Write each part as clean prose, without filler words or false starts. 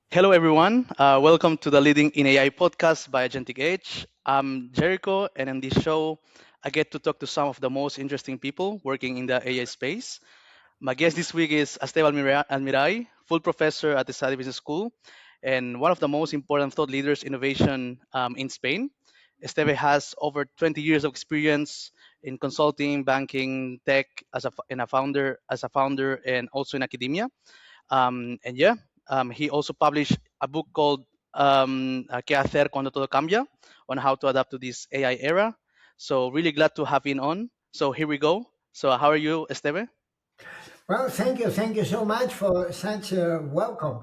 Hello, everyone. Welcome to the Leading in AI podcast by Agentic Age. I'm Jericho, and in this show, I get to talk to some of the most interesting people working in the AI space. My guest this week is Esteve Almirall, full professor at the Esade Business School, and one of the most important thought leaders innovation in Spain. Esteve has over 20 years of experience in consulting, banking, tech as a founder, and also in academia. And yeah, he also published a book called ¿Qué hacer cuando todo cambia? On how to adapt to this AI era. So really glad to have him on. So here we go. So how are you, Esteve? Well, thank you so much for such a welcome.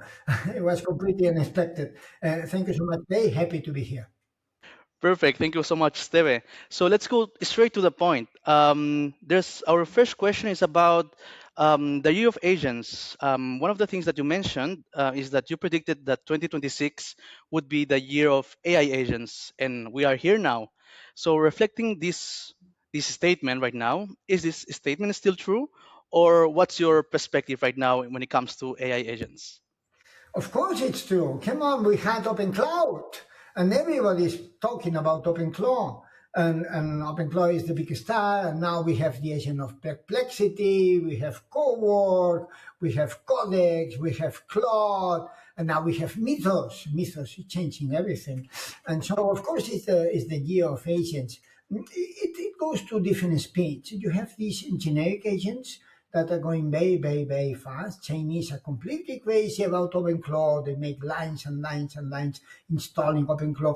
It was completely unexpected. Thank you so much. Very happy to be here. Perfect. Thank you so much, Steve. So let's go straight to the point. There's our first question is about the year of agents. One of the things that you mentioned is that you predicted that 2026 would be the year of AI agents, and we are here now. So reflecting this statement right now, is this statement still true, or what's your perspective right now when it comes to AI agents? Of course, it's true. Come on, we had Open Cloud, and everybody's talking about Open Cloud. And Open Cloud is the big star, and now we have the agent of perplexity, we have Coward, we have Codex, we have Claude, and now we have Mythos. Mythos is changing everything. And so, of course, it's the year of agents. It goes to different speeds. You have these generic agents that are going very, very, very fast. Chinese are completely crazy about OpenClaw. They make lines and lines and lines installing OpenClaw.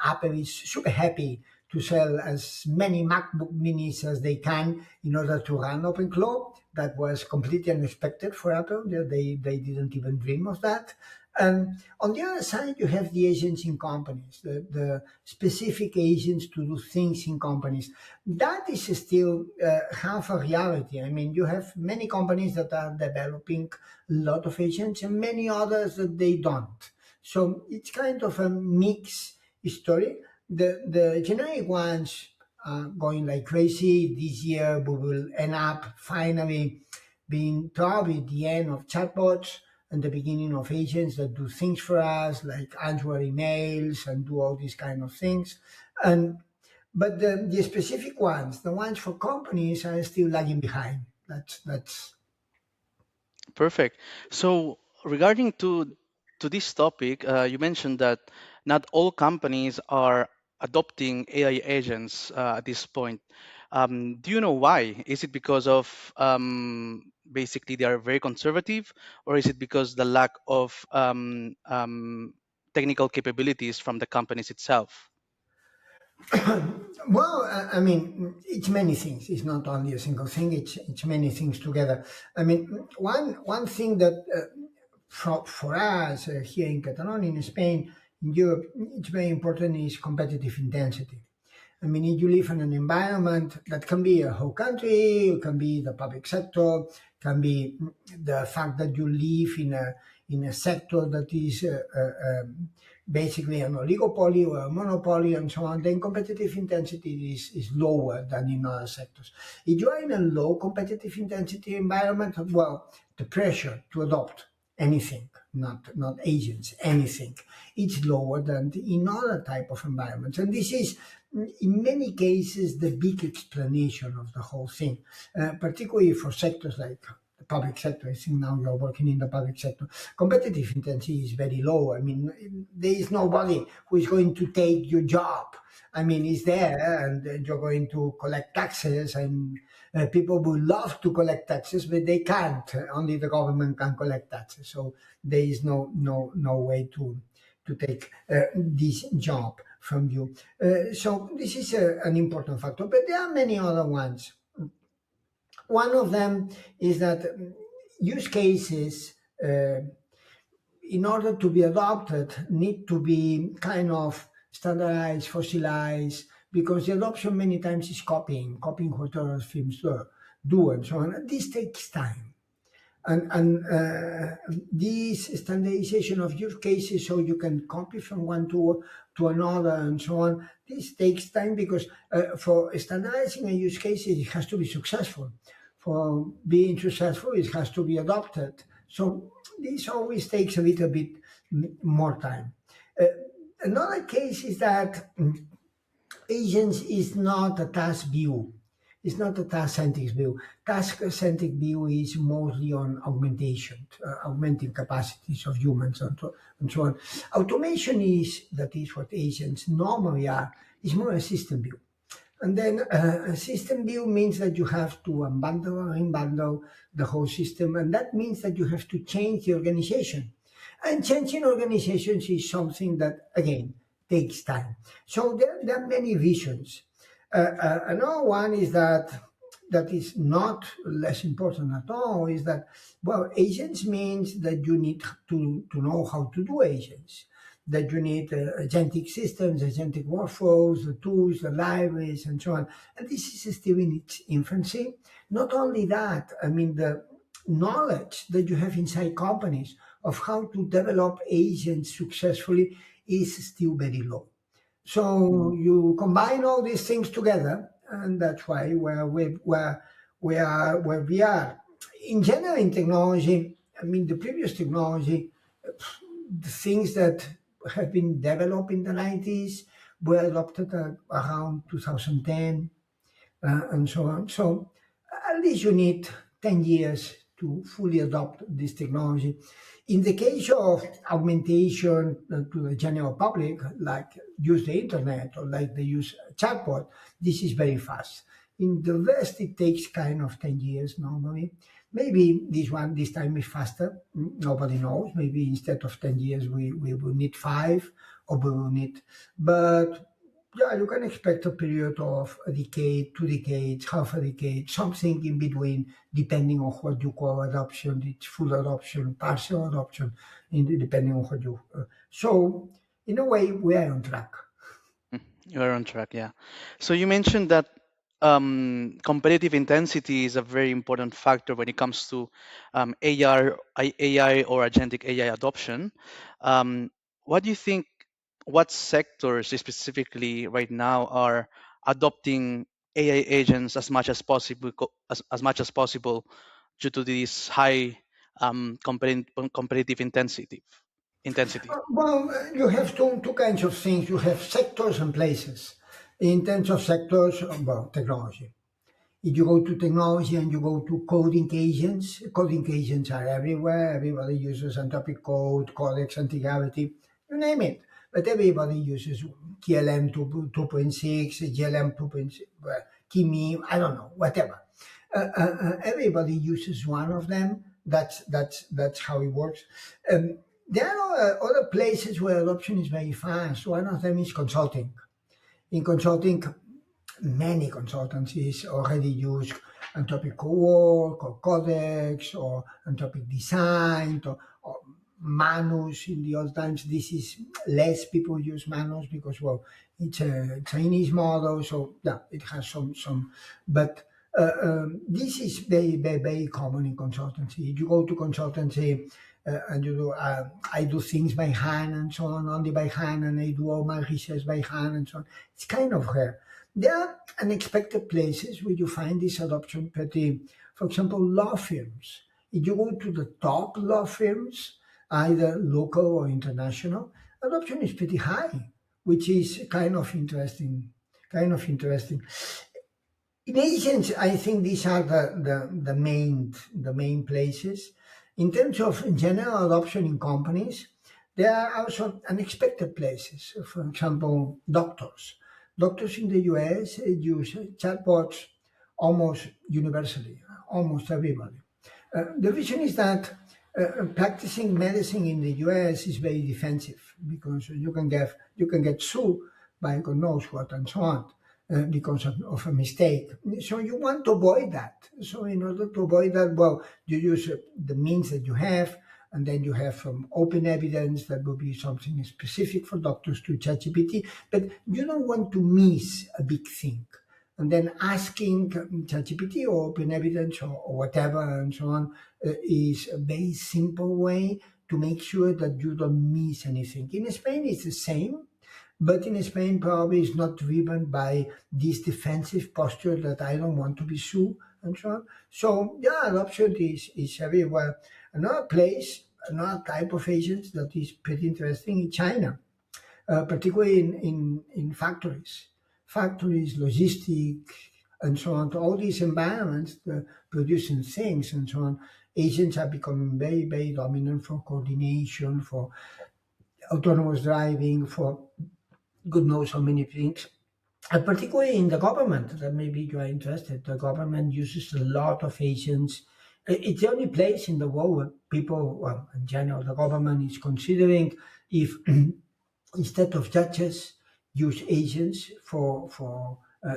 Apple is super happy to sell as many MacBook Minis as they can in order to run OpenClaw. That was completely unexpected for Apple. They didn't even dream of that. And on the other side, you have the agents in companies, the specific agents to do things in companies. That is still half a reality. I mean, you have many companies that are developing a lot of agents and many others that they don't. So it's kind of a mixed story. The generic ones are going like crazy. This year, we will end up finally being probably the end of chatbots and the beginning of agents that do things for us, like answer emails and do all these kind of things. And but the specific ones, the ones for companies, are still lagging behind. That's Perfect. So regarding to this topic, you mentioned that not all companies are adopting AI agents at this point. Do you know why? Is it because of basically they are very conservative, or is it because the lack of technical capabilities from the companies itself? well. I mean, it's many things. It's not only a single thing. It's many things together. I mean, one thing that for us here in Catalonia, in Spain, in Europe, it's very important is competitive intensity. I mean, if you live in an environment that can be a whole country, it can be the public sector, can be the fact that you live in a sector that is basically an oligopoly or a monopoly and so on, then competitive intensity is lower than in other sectors. If you are in a low competitive intensity environment, well, the pressure to adopt anything, not agents, anything, it's lower than in other type of environments. And this is, in many cases, the big explanation of the whole thing, particularly for sectors like the public sector. I think now you're working in the public sector. Competitive intensity is very low. I mean, there is nobody who is going to take your job. I mean, it's there, and you're going to collect taxes, and people would love to collect taxes, but they can't. Only the government can collect taxes. So there is no way to take this job from you. So this is an important factor, but there are many other ones. One of them is that use cases, in order to be adopted, need to be kind of standardized, fossilized, because the adoption many times is copying what other firms do, and so on. And this takes time. And this standardization of use cases, so you can copy from one to another and so on, this takes time because for standardizing a use case, it has to be successful. For being successful, it has to be adopted. So this always takes a little bit more time. Uh, Another case is that agents is not a task view. It's not a task-centric view. Task-centric view is mostly on augmentation, augmenting capacities of humans and so on. Automation is, that is what agents normally are, is more a system view. And then a system view means that you have to unbundle or unbundle the whole system, and that means that you have to change the organization. And changing organizations is something that, again, takes time. So there are many visions. Another one is that is not less important at all is that, well, agents means that you need to know how to do agents, that you need agentic systems, agentic workflows, the tools, the libraries, and so on. And this is still in its infancy. Not only that, I mean, the knowledge that you have inside companies of how to develop agents successfully is still very low. So you combine all these things together, and that's why where we are. In general, in technology, I mean, the previous technology, the things that have been developed in the 90s were adopted around 2010 and so on. So at least you need 10 years to fully adopt this technology. In the case of augmentation to the general public, like use the internet or like they use chatbot, this is very fast. In the West, it takes kind of 10 years normally. Maybe this time is faster. Nobody knows. Maybe instead of 10 years, we will need five or we will need, but yeah, you can expect a period of a decade, 2 decades, half a decade, something in between, depending on what you call adoption. It's full adoption, partial adoption, depending on what you. So, in a way, we are on track. You're on track, yeah. So you mentioned that competitive intensity is a very important factor when it comes to AI or agentic AI adoption. Um, what do you think? What sectors specifically right now are adopting AI agents as much as possible, as much as possible, due to this high competitive intensity? Well, you have two kinds of things. You have sectors and places. In terms of sectors, well, technology. If you go to technology and you go to coding agents are everywhere. Everybody uses Anthropic Code, Codex, Anti-Gravity, you name it. But everybody uses KLM 2.6, GLM 2.6, Kimi, I don't know, whatever. Everybody uses one of them. That's how it works. There are other places where adoption is very fast. One of them is consulting. In consulting, many consultancies already use Anthropic Cowork or Codex or Anthropic Design or Manus in the old times. This is less people use Manus because, well, it's a Chinese model, so yeah, it has some, but this is very common in consultancy. You go to consultancy and you do, I do things by hand and so on, only by hand, and I do all my research by hand and so on. It's kind of rare. There are unexpected places where you find this adoption pretty, for example, law firms. If you go to the top law firms, either local or international, adoption is pretty high, which is kind of interesting. Kind of interesting. In agents, I think these are the main places. In terms of general adoption in companies, there are also unexpected places. For example, doctors. Doctors in the US use chatbots almost universally, almost everybody. The reason is that practicing medicine in the US is very defensive because you can get sued by God knows what and so on because of a mistake. So you want to avoid that. So in order to avoid that, well, you use the means that you have, and then you have some open evidence that will be something specific for doctors to ChatGPT, but you don't want to miss a big thing. And then asking ChatGPT or open evidence or whatever and so on is a very simple way to make sure that you don't miss anything. In Spain, it's the same, but in Spain, probably it's not driven by this defensive posture that I don't want to be sued and so on. So, yeah, adoption is everywhere. Another place, another type of agents that is pretty interesting in China, particularly in factories, logistics, and so on. All these environments, producing things and so on, agents are becoming very, very dominant for coordination, for autonomous driving, for good knows how many things. And particularly in the government, that maybe you are interested, the government uses a lot of agents. It's the only place in the world where people, well, in general, the government is considering if instead of judges, use agents for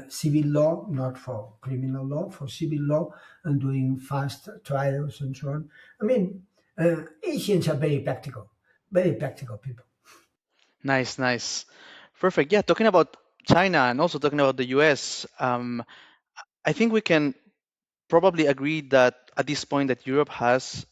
civil law, not for criminal law, for civil law, and doing fast trials and so on. I mean, agents are very practical people. Nice, nice. Perfect. Yeah, talking about China and also talking about the US, I think we can probably agree that at this point that Europe has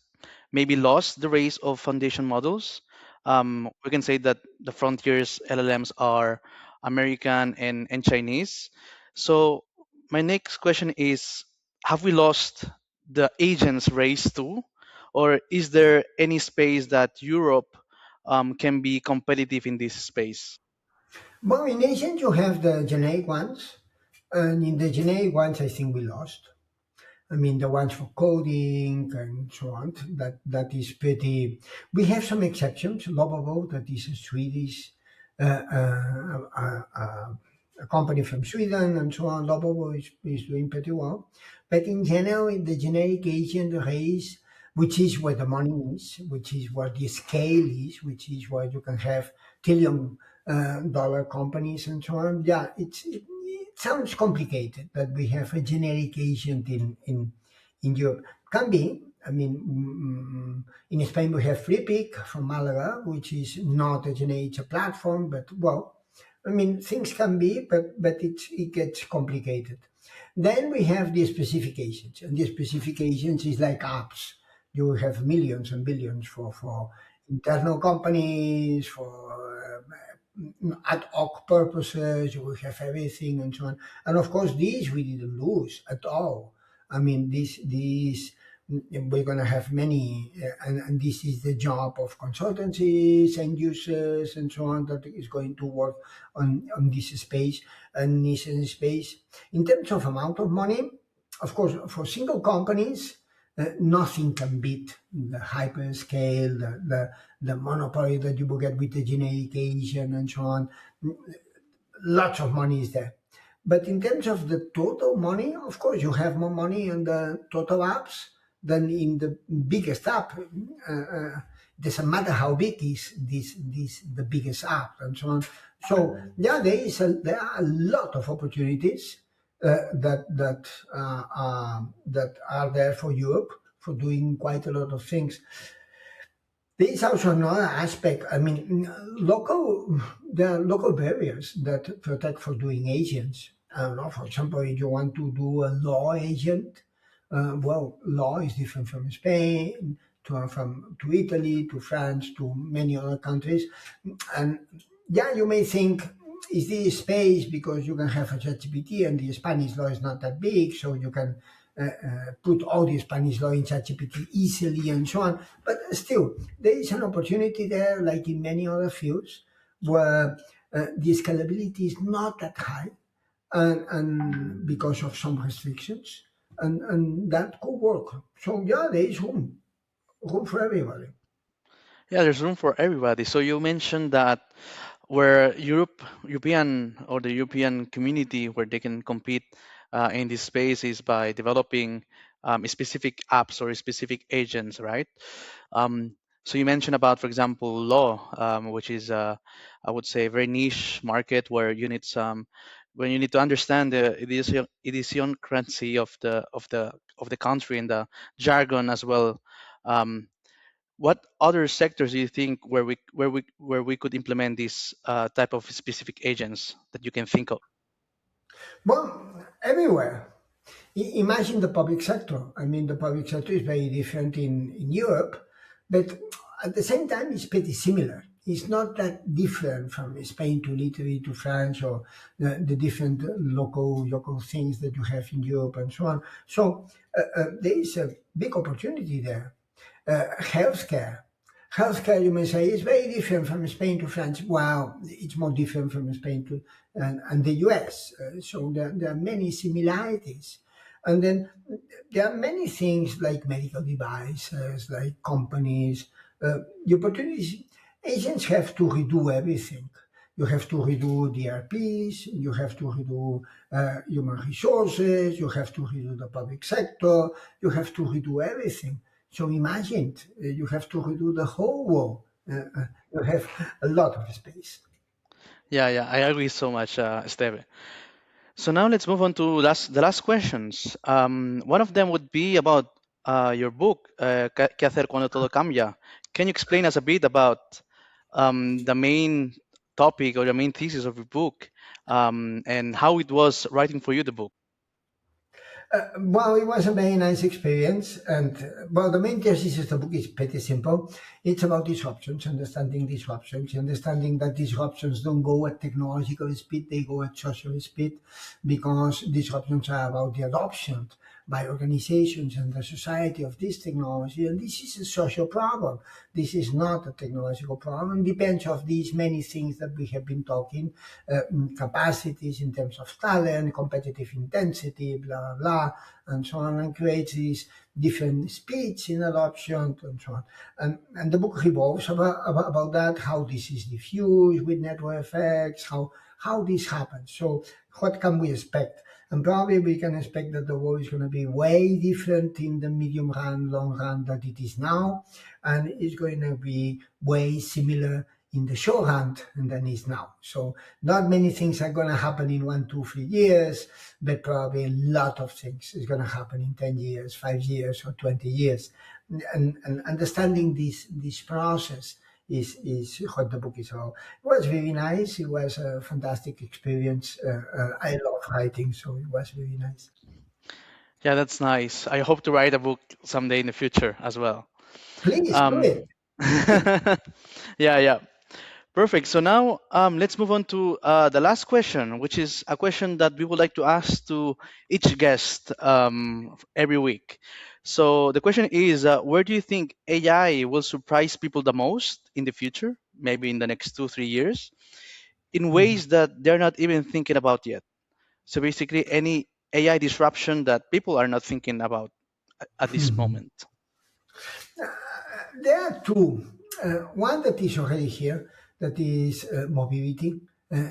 maybe lost the race of foundation models. We can say that the frontiers LLMs are American and Chinese. So my next question is, have we lost the agents race too? Or is there any space that Europe can be competitive in this space? Well, in Asian, you have the generic ones, and in the generic ones, I think we lost. I mean, the ones for coding and so on. That is pretty. We have some exceptions. Lovable, that is a Swedish, a company from Sweden, and so on. Lovable is doing pretty well, but in general, in the generic Asian race, which is where the money is, which is where the scale is, which is where you can have trillion dollar companies and so on. Yeah, it sounds complicated that we have a generic agent in Europe. Can be. I mean, in Spain we have FreePick from Malaga, which is not a generic, it's a platform, but well, I mean, things can be, but it gets complicated. Then we have the specifications, and the specifications is like apps. You have millions and billions for internal companies, for ad hoc purposes. You will have everything and so on. And of course, these we didn't lose at all. I mean, these we're going to have many, and this is the job of consultancies, end users, and so on, that is going to work on this space and niche space. In terms of amount of money, of course, for single companies, nothing can beat the hyperscale, the monopoly that you will get with the generic Asian and so on. Lots of money is there. But in terms of the total money, of course, you have more money in the total apps than in the biggest app. Doesn't matter how big is this the biggest app and so on. So yeah, there are a lot of opportunities that are there for Europe for doing quite a lot of things. There is also another aspect. I mean, there are local barriers that protect for doing agents. I don't know. For example, if you want to do a law agent, well, law is different from Spain to Italy to France to many other countries, and yeah, you may think, is this space because you can have a ChatGPT and the Spanish law is not that big, so you can put all the Spanish law in ChatGPT easily and so on. But still, there is an opportunity there, like in many other fields, where the scalability is not that high, and because of some restrictions, and that could work. So yeah, there is room for everybody. Yeah, there's room for everybody. So you mentioned that where European or the European community where they can compete in this space is by developing specific apps or specific agents, right? Um, so you mentioned about, for example, law, which is I would say a very niche market where you need some when you need to understand the idiosyncrasy of the country and the jargon as well. Um, what other sectors do you think where we could implement this type of specific agents that you can think of? Well, everywhere. Imagine the public sector. I mean, the public sector is very different in Europe, but at the same time, it's pretty similar. It's not that different from Spain to Italy to France or the different local things that you have in Europe and so on. So there is a big opportunity there. Healthcare. Healthcare, you may say, is very different from Spain to France. Well, it's more different from Spain to and the US. So there are many similarities. And then there are many things like medical devices, like companies, the opportunities. Agents have to redo everything. You have to redo DRPs, you have to redo human resources, you have to redo the public sector, you have to redo everything. So imagine you have to redo the whole world. You have a lot of space. Yeah, yeah, I agree so much, Esteve. So now let's move on to the last questions. One of them would be about your book, ¿Qué hacer cuando todo cambia? Can you explain us a bit about the main topic or the main thesis of your book, and how it was writing for you the book? Well, it was a very nice experience. And well, the main thesis of the book is pretty simple. It's about disruptions, understanding that disruptions don't go at technological speed, they go at social speed, because disruptions are about the adoption by organizations and the society of this technology. And this is a social problem. This is not a technological problem. Depends of these many things that we have been talking, capacities in terms of talent, competitive intensity, blah, blah, blah, and so on, and creates these different speeds in adoption and so on. And the book revolves about that, how this is diffused with network effects, how this happens. So what can we expect? And probably we can expect that the world is going to be way different in the medium run, long run than it is now. And it's going to be way similar in the short run than it is now. So not many things are going to happen in 1, 2, 3 years, but probably a lot of things is going to happen in 10 years, 5 years, or 20 years. And understanding this process is what the book is about. It was very nice. It was a fantastic experience. I love writing, so it was very nice. Yeah, that's nice. I hope to write a book someday in the future as well. Please do Um, it. yeah, yeah. Perfect. So now let's move on to the last question, which is a question that we would like to ask to each guest every week. So the question is, where do you think AI will surprise people the most in the future, maybe in the next 2, 3 years, in Mhm. ways that they're not even thinking about yet? So basically, any AI disruption that people are not thinking about at this moment. There are two. One that is already here, that is mobility,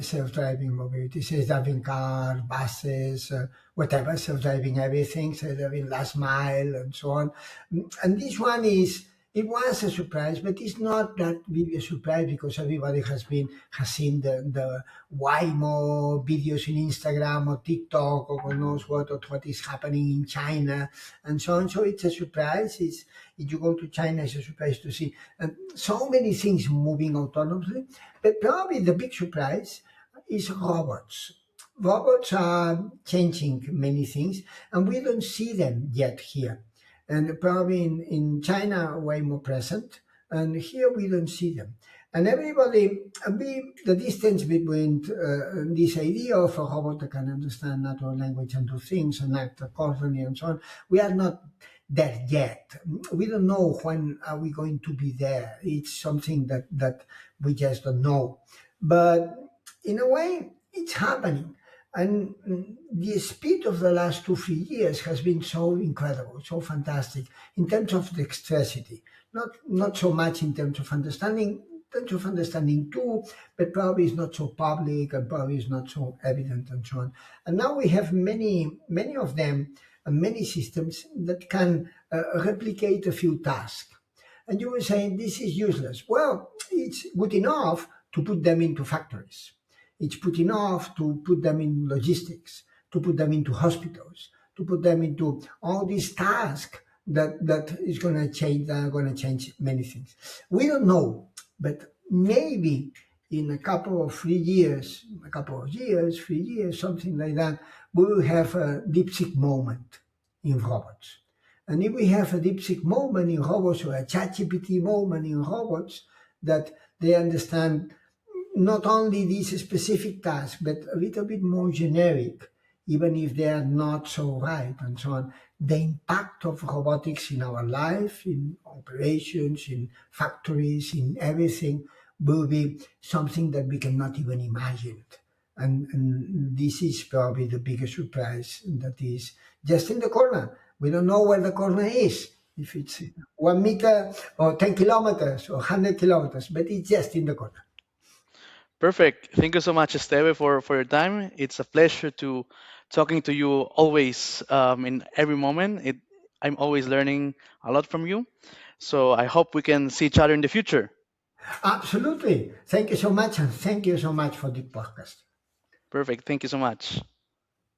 self-driving mobility, self-driving car, buses, whatever, self-driving everything, self-driving last mile, and so on. And this one it was a surprise, but it's not that big a surprise because everybody has seen the Waymo videos in Instagram or TikTok or who knows what is happening in China and so on. So it's a surprise. If you go to China, it's a surprise to see so many things moving autonomously. But probably the big surprise is robots. Robots are changing many things, and we don't see them yet here. And probably in China, way more present, and here we don't see them. And everybody, the distance between this idea of a robot that can understand natural language and do things and act accordingly and so on, we are not there yet. We don't know when are we going to be there. It's something that we just don't know. But in a way, it's happening. And the speed of the last 2, 3 years has been so incredible, so fantastic in terms of dexterity. Not so much in terms of understanding, in terms of understanding too, but probably it's not so public and probably it's not so evident and so on. And now we have many of them and many systems that can replicate a few tasks. And you were saying this is useless. Well, it's good enough to put them into factories. It's good enough to put them in logistics, to put them into hospitals, to put them into all these tasks that is going to change. That are going to change many things. We don't know, but maybe in a couple of years, 3 years, something like that, we will have a deep moment in robots. And if we have a DeepSeek moment in robots or a ChatGPT moment in robots, that they understand not only this specific task, but a little bit more generic, even if they are not so right and so on. the impact of robotics in our life, in operations, in factories, in everything, will be something that we cannot even imagine. And this is probably the biggest surprise that is just in the corner. We don't know where the corner is, if it's 1 meter or 10 kilometers or 100 kilometers, but it's just in the corner. Perfect. Thank you so much, Esteve, for your time. It's a pleasure to talking to you always in every moment. I'm always learning a lot from you. So I hope we can see each other in the future. Absolutely. Thank you so much, and thank you so much for the podcast. Perfect. Thank you so much.